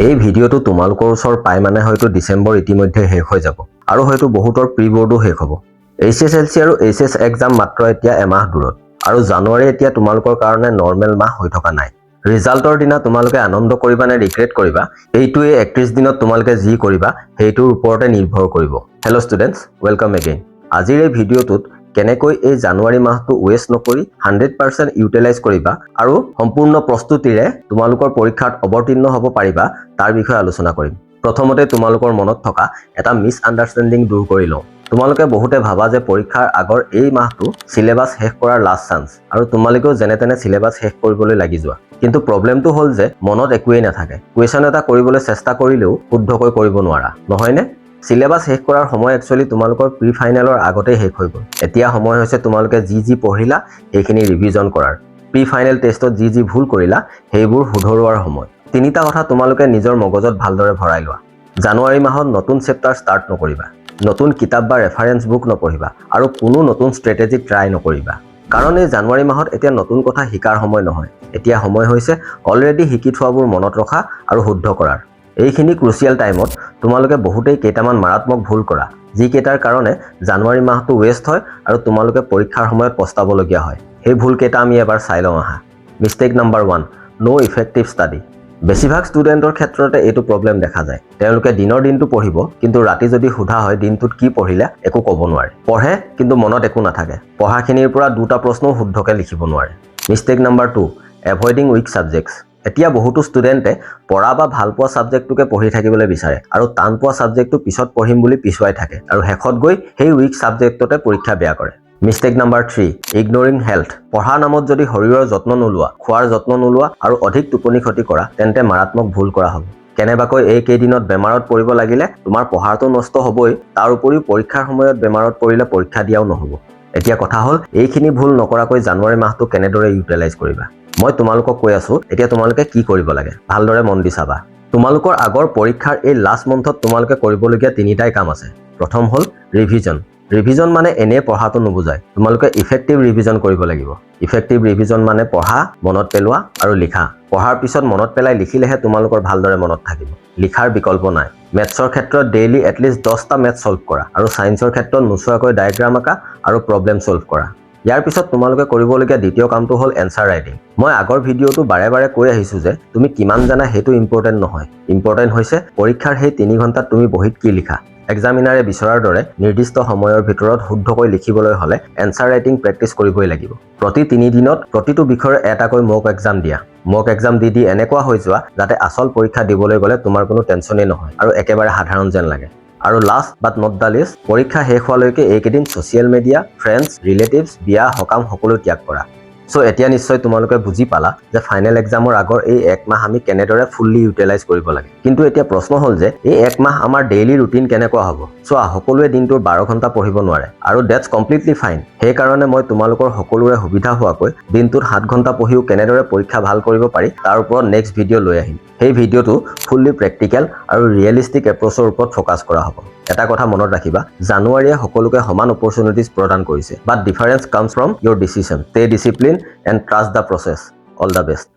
এই ভিডিওটো তোমালোকৰ ওচৰ পাই মানে হয়তো ডিসেম্বৰ ইতিমধ্যে শেষ হৈ যাব আৰু হয়তো বহুতৰ প্ৰি বোৰ্ডো শেষ হ'ব। HSLC আৰু HS এক্সাম মাত্ৰ এতিয়া এমাহ দূৰত আৰু জানুৱাৰী এতিয়া তোমালোকৰ কাৰণে নৰ্মেল মাহ হৈ থকা নাই। ৰিজাল্টৰ দিনা তোমালোকে আনন্দ কৰিবা নে ৰিগ্ৰেট কৰিবা এইটোৱে 31 দিনত তোমালোকে যি কৰিবা সেইটোৰ ওপৰতে নিৰ্ভৰ কৰিব। Hello' students, welcome again. আজিৰ এই ভিডিঅ'টোত কেনেকৈ এই জানুৱাৰী মাহটো ওয়েষ্ট নকৰি 100% ইউটিলাইজ কৰিবা আৰু সম্পূৰ্ণ প্ৰস্তুতিৰে তোমালোকৰ পৰীক্ষাত অৱতীৰ্ণ হ'ব পাৰিবা তাৰ বিষয়ে আলোচনা কৰিম। প্ৰথমতে তোমালোকৰ মনত থকা এটা মিছ আণ্ডাৰষ্টেণ্ডিং দূৰ কৰি লওঁ। তোমালোকে বহুতে ভাবা যে পৰীক্ষাৰ আগৰ এই মাহটো সিলেবাস শেষ কৰাৰ লাষ্ট চান্স আৰু তোমালোকেও যেনে তেনে সিলেবাস শেষ কৰিবলৈ লাগি যোৱা। কিন্তু প্ৰবলেমটো হ'ল যে মনত একোৱেই নাথাকে। কুৱেশ্যন এটা কৰিবলৈ চেষ্টা কৰিলেও শুদ্ধকৈ কৰিব নোৱাৰা, নহয়নে? সিলেবাস শেষ কৰাৰ সময় একচুৱেলি তোমালোকৰ প্ৰি ফাইনেলৰ আগতেই শেষ হৈ গ'ল। এতিয়া সময় হৈছে তোমালোকে যি পঢ়িলা সেইখিনি ৰিভিজন কৰাৰ। প্ৰি ফাইনেল টেষ্টত যি ভুল কৰিলা সেইবোৰ শুধৰোৱাৰ সময়। তিনিটা কথা তোমালোকে নিজৰ মগজত ভালদৰে ভৰাই লোৱা। জানুৱাৰী মাহত নতুন চেপ্টাৰ ষ্টাৰ্ট নকৰিবা, নতুন কিতাপ বা ৰেফাৰেন্স বুক নপঢ়িবা আৰু কোনো নতুন ষ্ট্ৰেটেজি ট্ৰাই নকৰিবা। কাৰণ এই জানুৱাৰী মাহত এতিয়া নতুন কথা শিকাৰ সময় নহয়। এতিয়া সময় হৈছে অলৰেডি শিকি থোৱাবোৰ মনত ৰখা আৰু শুদ্ধ কৰাৰ। এইখিনি ক্ৰুচিয়েল টাইমত তোমালোকে বহুতেই কেইটামান মাৰাত্মক ভুল কৰা যিকেইটাৰ কাৰণে জানুৱাৰী মাহটো ৱেষ্ট হয় আৰু তোমালোকে পৰীক্ষাৰ সময়ত পস্তাবলগীয়া হয়। সেই ভুলকেইটা আমি এবাৰ চাই লওঁ আহা। মিষ্টেক নাম্বাৰ 1, নো ইফেক্টিভ ষ্টাডি। বেছিভাগ ষ্টুডেণ্টৰ ক্ষেত্ৰতে এইটো প্ৰব্লেম দেখা যায়। তেওঁলোকে দিনৰ দিনটো পঢ়িব, কিন্তু ৰাতি যদি সোধা হয় দিনটোত কি পঢ়িলে একো ক'ব নোৱাৰে। পঢ়ে কিন্তু মনত একো নাথাকে। পঢ়াখিনিৰ পৰা দুটা প্ৰশ্নও শুদ্ধকৈ লিখিব নোৱাৰে। Mistake number 2, avoiding weak subjects. এতিয়া বহুতো ষ্টুডেণ্টে পঢ়া বা ভাল পোৱা ছাবজেক্টটোকে পঢ়ি থাকিবলৈ বিচাৰে আৰু টান পোৱা ছাবজেক্টটো পিছত পঢ়িম বুলি পিছুৱাই থাকে আৰু শেষত গৈ সেই উইক ছাবজেক্টতে পৰীক্ষা বেয়া কৰে। Mistake number 3, ignoring health. পঢ়াৰ নামত যদি শৰীৰৰ যত্ন নোলোৱা, খোৱাৰ যত্ন নোলোৱা আৰু অধিক টোপনি ক্ষতি কৰা তেন্তে মাৰাত্মক ভুল কৰা হ'ব। কেনেবাকৈ এই কেইদিনত বেমাৰত পৰিব লাগিলে তোমাৰ পঢ়াটো নষ্ট হ'বই, তাৰ উপৰিও পৰীক্ষাৰ সময়ত বেমাৰত পৰিলে পৰীক্ষা দিয়াও নহ'ব। এতিয়া কথা হ'ল এইখিনি ভুল নকৰাকৈ জানুৱাৰী মাহটো কেনেদৰে ইউটিলাইজ কৰিবা। মই তোমালোকক কৈ আছো এতিয়া তোমালোকে কি কৰিব লাগে, ভালদৰে মন দি চাবা। তোমালোকৰ আগৰ পৰীক্ষাৰ এই লাষ্ট মন্থত তোমালোকে কৰিবলগীয়া তিনিটাই কাম আছে। প্ৰথম হ'ল ৰিভিজন। ৰিভিজন মানে এনেই পঢ়াটো নুবুজায়, তোমালোকে ইফেক্টিভ ৰিভিজন কৰিব লাগিব। ইফেক্টিভ ৰিভিজন মানে পঢ়া, মনত পেলোৱা আৰু লিখা। পঢ়াৰ পিছত মনত পেলাই লিখিলেহে তোমালোকৰ ভালদৰে মনত থাকিব। লিখাৰ বিকল্প নাই। মেথছৰ ক্ষেত্ৰত ডেইলি এটলিষ্ট 10টা মেথছ সলভ কৰা আৰু ছায়েন্সৰ ক্ষেত্ৰত নোচোৱাকৈ ডায়েগ্ৰাম আঁকা আৰু প্ৰব্লেম সলভ কৰা। ইয়াৰ পিছত তোমালোকে কৰিবলগীয়া দ্বিতীয় কামটো হ'ল এনসাৰ ৰাইটিং। মই আগৰ ভিডিঅ'টো বাৰে কৈ আহিছো যে তুমি কিমান জানা সেইটো ইম্পৰ্টেণ্ট নহয়। ইম্পৰ্টেণ্ট হৈছে পৰীক্ষাৰ সেই 3 ঘণ্টাত তুমি বহিত কি লিখা। এক্সামিনাৰে বিচৰাৰ দৰে নিৰ্দিষ্ট সময়ৰ ভিতৰত শুদ্ধকৈ লিখিবলৈ হ'লে এনসাৰ ৰাইটিং প্ৰেক্টিছ কৰিবই লাগিব। প্ৰতি 3 দিনত প্ৰতিটো বিষয়ৰ এটাকৈ মক এক্সাম দিয়া। মক এক্সাম দি এনেকুৱা হৈ যোৱা যাতে আচল পৰীক্ষা দিবলৈ গ'লে তোমাৰ কোনো টেনচনেই নহয় আৰু একেবাৰে সাধাৰণ যেন লাগে। আৰু last but not the least, পৰীক্ষা শেষ হোৱালৈকে এইকেইদিন ছ'চিয়েল মিডিয়া, ফ্ৰেণ্ডছ, ৰিলেটিভছ, বিয়া, সকাম সকলো ত্যাগ কৰা। সো এতিয়া নিশ্চয় তোমালোকে বুজি পালা যে ফাইনেল এক্সামৰ আগৰ এই এক মাহ আমি কেনেদৰে ফুল্লি ইউটিলাইজ কৰিব লাগে। কিন্তু এতিয়া প্ৰশ্ন হ'ল যে এই এক মাহ আমাৰ ডেইলি ৰুটিন কেনেকুৱা হ'ব। চোৱা, সকলোৱে দিনটোৰ 12 ঘণ্টা পঢ়িব নোৱাৰে আৰু ডেটছ কমপ্লিটলি ফাইন। সেইকাৰণে মই তোমালোকৰ সকলোৰে সুবিধা হোৱাকৈ দিনটোত 7 ঘণ্টা পঢ়িও কেনেদৰে পৰীক্ষা ভাল কৰিব পাৰি তাৰ ওপৰত নেক্সট ভিডিঅ' লৈ আহিম। সেই ভিডিঅ'টো ফুল্লি প্ৰেক্টিকেল আৰু ৰিয়েলিষ্টিক এপ্ৰ'চৰ ওপৰত ফ'কাছ কৰা হ'ব। এটা কথা মনত ৰাখিবা, জানুৱাৰীয়ে সকলোকে সমান অপৰচুনিটিজ প্ৰদান কৰিছে, but difference comes from your decision. Stay discipline and trust the process. All the best.